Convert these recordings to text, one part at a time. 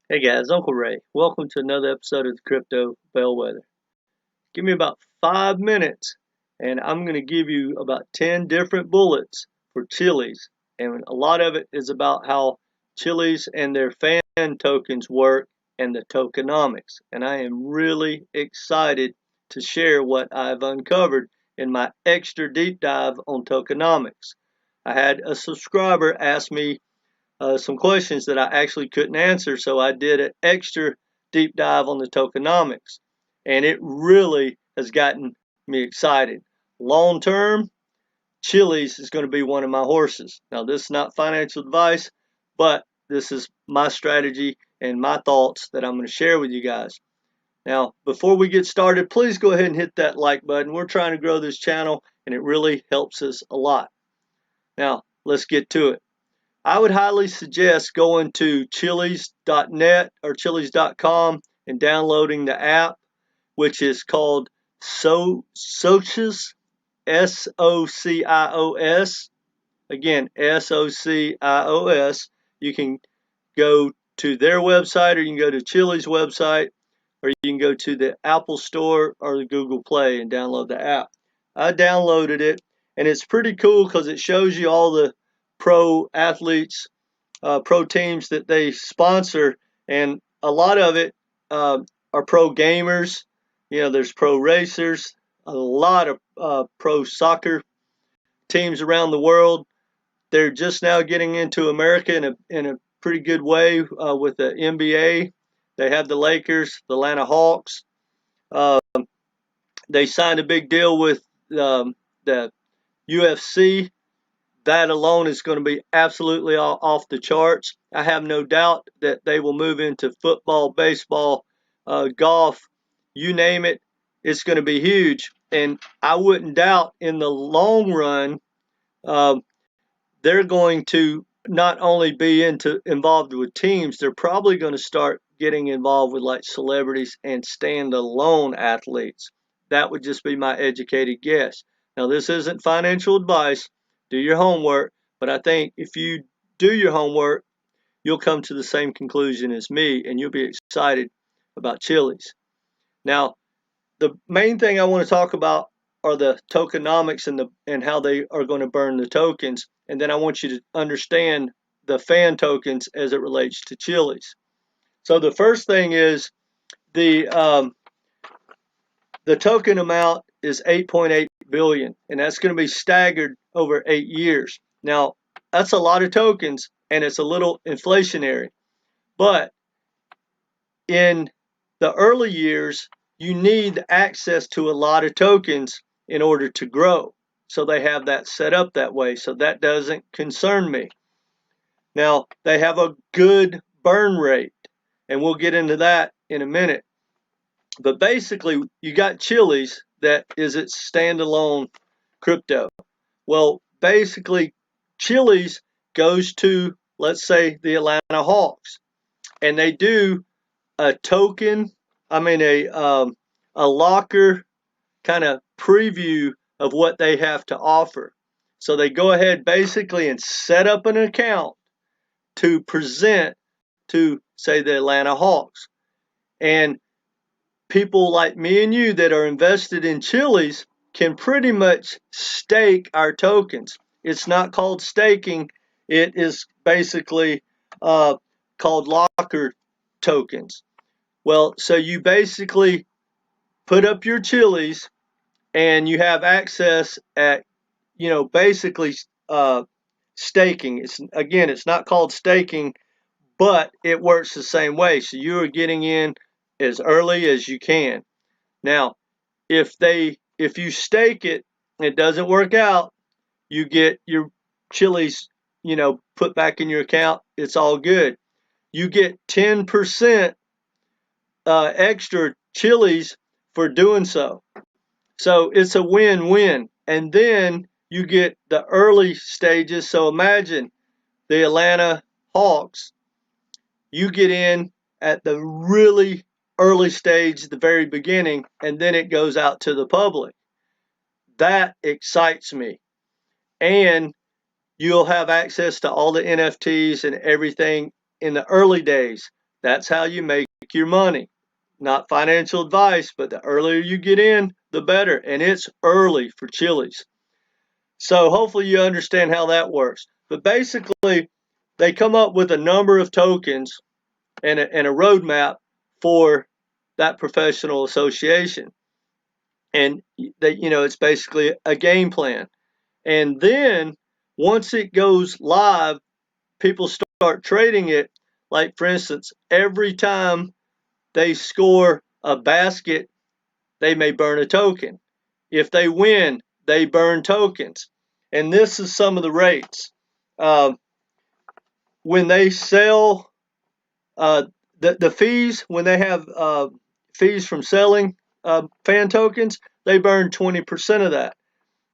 Hey guys, Uncle Ray. Welcome to another episode of the Crypto Bellwether. Give me about 5 minutes and I'm going to give you about 10 different bullets for Chiliz. And a lot of it is about how Chiliz and their fan tokens work and the tokenomics. And I am really excited to share what I've uncovered in my extra deep dive on tokenomics. I had a subscriber ask me some questions that I actually couldn't answer, so I did an extra deep dive on the tokenomics, and it really has gotten me excited. Long term, Chiliz is going to be one of my horses. Now, this is not financial advice, but this is my strategy and my thoughts that I'm going to share with you guys. Now, before we get started, please go ahead and hit that like button. We're trying to grow this channel, and it really helps us a lot. Now, let's get to it. I would highly suggest going to chiliz.net or chiliz.com and downloading the app, which is called Socios, Socios. Again, Socios. You can go to their website, or you can go to Chiliz website, or you can go to the Apple Store or the Google Play and download the app. I downloaded it, and it's pretty cool because it shows you all the pro athletes, pro teams that they sponsor, and a lot of it are pro gamers. You know, there's pro racers, a lot of pro soccer teams around the world. They're just now getting into America in a pretty good way with the NBA. They have the Lakers, the Atlanta Hawks. Uh, they signed a big deal with the UFC. That alone is going to be absolutely off the charts. I have no doubt that they will move into football, baseball, golf, you name it. It's going to be huge. And I wouldn't doubt in the long run, uh, they're going to not only be involved with teams, they're probably going to start getting involved with like celebrities and standalone athletes. That would just be my educated guess. Now, this isn't financial advice. Do your homework, but I think if you do your homework, you'll come to the same conclusion as me, and you'll be excited about Chiliz. Now, the main thing I want to talk about are the tokenomics and how they are going to burn the tokens, and then I want you to understand the fan tokens as it relates to Chiliz. So the first thing is the um, the token amount is 8.8 billion, and that's going to be staggered over 8 years. Now, that's a lot of tokens, and it's a little inflationary, but in the early years, you need access to a lot of tokens in order to grow. So they have that set up that way. So that doesn't concern me. Now, they have a good burn rate, and we'll get into that in a minute. But basically, you got Chiliz that is its standalone crypto. Well, basically, Chiliz goes to, let's say, the Atlanta Hawks, and they do a token, a locker kind of preview of what they have to offer. So they go ahead basically and set up an account to present to, say, the Atlanta Hawks. And people like me and you that are invested in Chiliz can pretty much stake our tokens. It's not called staking, it is basically called locker tokens. Well, so you basically put up your Chiliz and you have access at, basically staking. It's not called staking, but it works the same way. So you are getting in as early as you can. Now, if you stake it, it doesn't work out, you get your Chiliz, put back in your account. It's all good. You get 10% extra Chiliz for doing so. So it's a win-win. And then you get the early stages. So imagine the Atlanta Hawks. You get in at the really early stage, the very beginning, and then it goes out to the public. That excites me. And you'll have access to all the NFTs and everything in the early days. That's how you make your money. Not financial advice, but the earlier you get in, the better. And it's early for Chiliz. So hopefully you understand how that works. But basically, they come up with a number of tokens and a roadmap for that professional association. And it's basically a game plan. And then once it goes live, people start trading it. Like, for instance, every time they score a basket, they may burn a token. If they win, they burn tokens. And this is some of the rates. When they sell the fees, when they have fees from selling fan tokens, they burn 20% of that.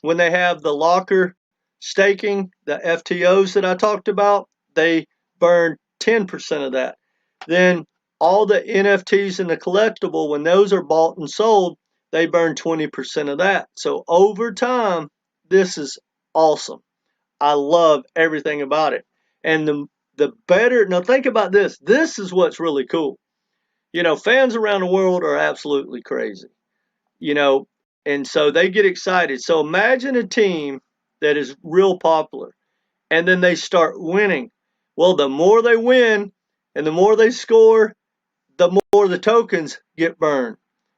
When they have the locker staking, the FTOs that I talked about, they burn 10% of that. Then all the NFTs and the collectible, when those are bought and sold, they burn 20% of that. So over time, this is awesome. I love everything about it. And the better, now think about this. This is what's really cool. Fans around the world are absolutely crazy. And so they get excited. So imagine a team that is real popular, and then they start winning. Well, the more they win and the more they score, the more the tokens get burned.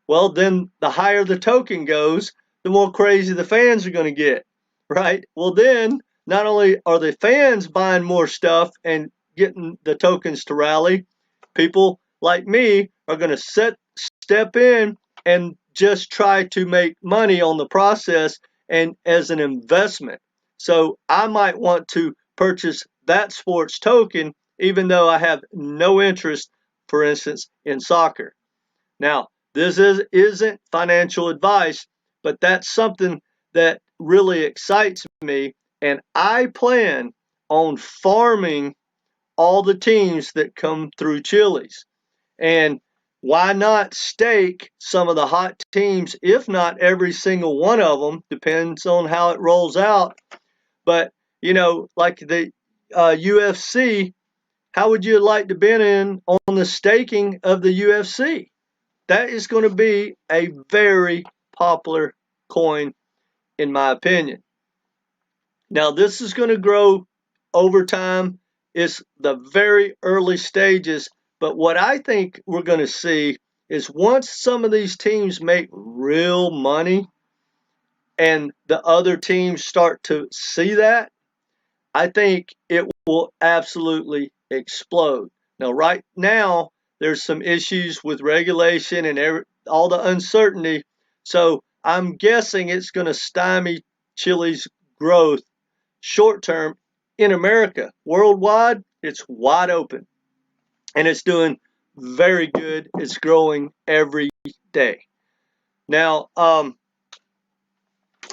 Well, then the higher the token goes, the more crazy the fans are going to get, right? Well, then not only are the fans buying more stuff and getting the tokens to rally, people like me are going to step in and just try to make money on the process and as an investment. So I might want to purchase that sports token even though I have no interest, for instance, in soccer. Now, this isn't financial advice, but that's something that really excites me, and I plan on farming all the teams that come through Chiliz. And why not stake some of the hot teams, if not every single one of them, depends on how it rolls out. But, like the UFC, how would you like to be in on the staking of the UFC? That is going to be a very popular coin, in my opinion. Now, this is going to grow over time. It's the very early stages. But what I think we're going to see is once some of these teams make real money and the other teams start to see that, I think it will absolutely explode. Now, right now, there's some issues with regulation and all the uncertainty. So I'm guessing it's going to stymie Chili's growth short term in America. Worldwide, it's wide open. And it's doing very good. It's growing every day. Now,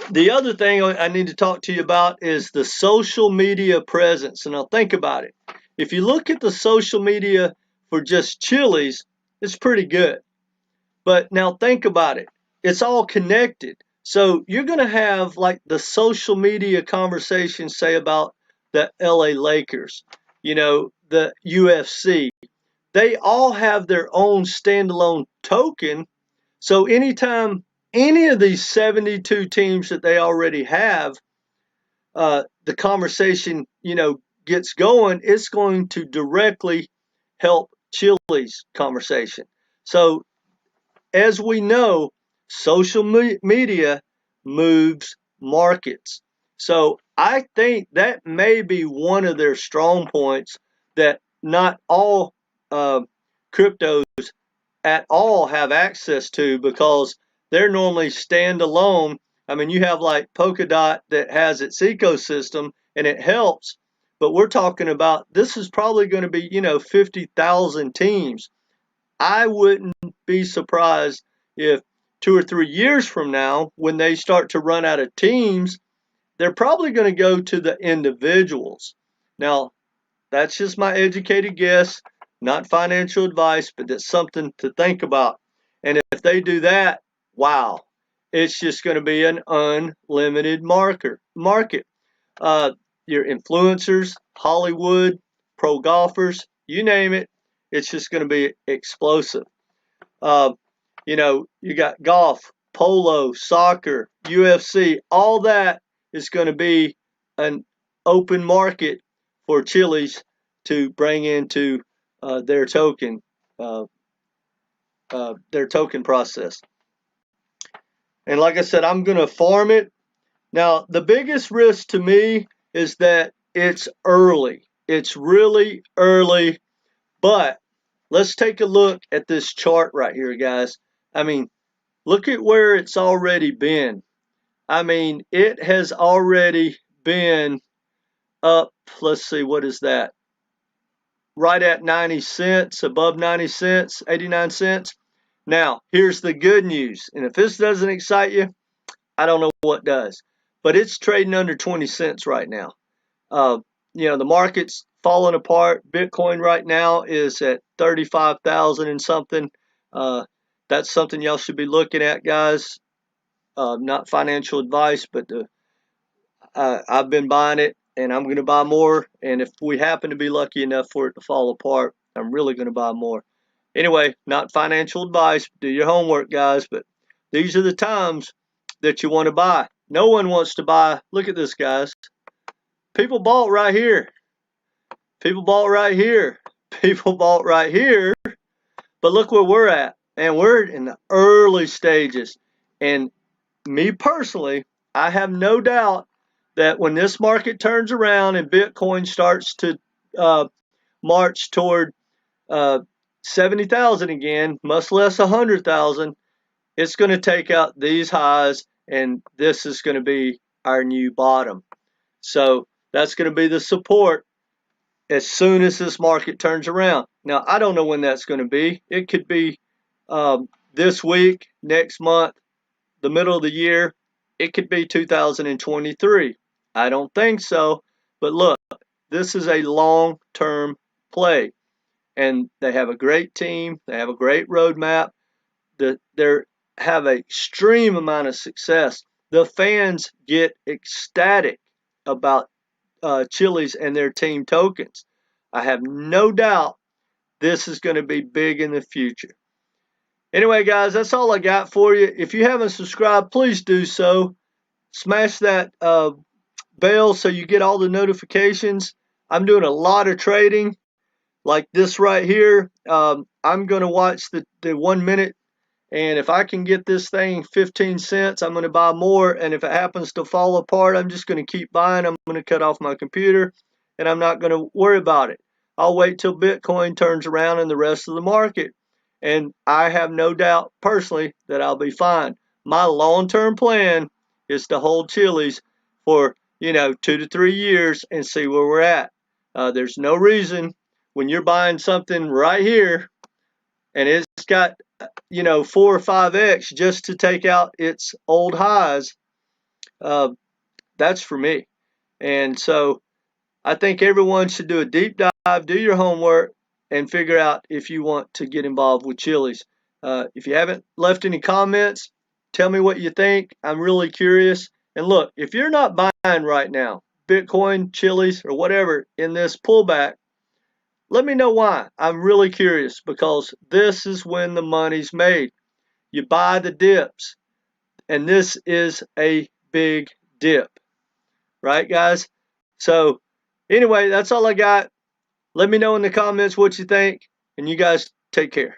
the other thing I need to talk to you about is the social media presence. And now think about it. If you look at the social media for just Chiliz, it's pretty good. But now think about it. It's all connected. So you're going to have like the social media conversation, say about the LA Lakers, the UFC. They all have their own standalone token. So anytime any of these 72 teams that they already have, the conversation, gets going, it's going to directly help Chili's conversation. So as we know, social media moves markets. So I think that may be one of their strong points that not all cryptos at all have access to because they're normally standalone. I mean, you have like Polkadot that has its ecosystem and it helps, but we're talking about this is probably going to be, 50,000 teams. I wouldn't be surprised if 2 or 3 years from now, when they start to run out of teams, they're probably going to go to the individuals. Now, that's just my educated guess, not financial advice, but it's something to think about. And if they do that, wow, it's just going to be an unlimited market. Your influencers, Hollywood, pro golfers, you name it, it's just going to be explosive. You know, you got golf, polo, soccer, UFC, all that is going to be an open market for Chiliz to bring into their token process. And like I said, I'm going to farm it. Now, the biggest risk to me is that it's early. It's really early, but let's take a look at this chart right here, guys. I mean, look at where it's already been. I mean, it has already been up, let's see, what is that? Right at 90 cents, above 90 cents, 89 cents. Now, here's the good news. And if this doesn't excite you, I don't know what does. But it's trading under 20 cents right now. You know, the market's falling apart. Bitcoin right now is at 35,000 and something. That's something y'all should be looking at, guys. Not financial advice, but I've been buying it, and I'm going to buy more. And if we happen to be lucky enough for it to fall apart, I'm really going to buy more. Anyway, not financial advice. Do your homework, guys. But these are the times that you want to buy. No one wants to buy. Look at this, guys. People bought right here. People bought right here. People bought right here. But look where we're at. And we're in the early stages. And me personally, I have no doubt that when this market turns around and Bitcoin starts to march toward 70,000 again, much less 100,000, it's going to take out these highs, and this is going to be our new bottom. So that's going to be the support as soon as this market turns around. Now, I don't know when that's going to be. It could be this week, next month, the middle of the year. It could be 2023. I don't think so. But look, this is a long-term play. And they have a great team. They have a great roadmap. They have an extreme amount of success. The fans get ecstatic about Chiliz and their team tokens. I have no doubt this is going to be big in the future. Anyway, guys, that's all I got for you. If you haven't subscribed, please do so. Smash that bell so you get all the notifications. I'm doing a lot of trading like this right here. I'm going to watch the 1 minute, and if I can get this thing 15 cents, I'm going to buy more. And if it happens to fall apart, I'm just going to keep buying. I'm going to cut off my computer, and I'm not going to worry about it. I'll wait till Bitcoin turns around and the rest of the market. And I have no doubt personally that I'll be fine. My long-term plan is to hold Chiliz for 2 to 3 years and see where we're at. There's no reason when you're buying something right here and it's got 4 or 5x just to take out its old highs. That's for me. And so I think everyone should do a deep dive, do your homework, and figure out if you want to get involved with Chiliz. If you haven't left any comments, tell me what you think. I'm really curious. And look, if you're not buying right now, Bitcoin, Chiliz, or whatever in this pullback, let me know why. I'm really curious, because this is when the money's made. You buy the dips, and this is a big dip. Right, guys? So anyway, that's all I got. Let me know in the comments what you think, and you guys take care.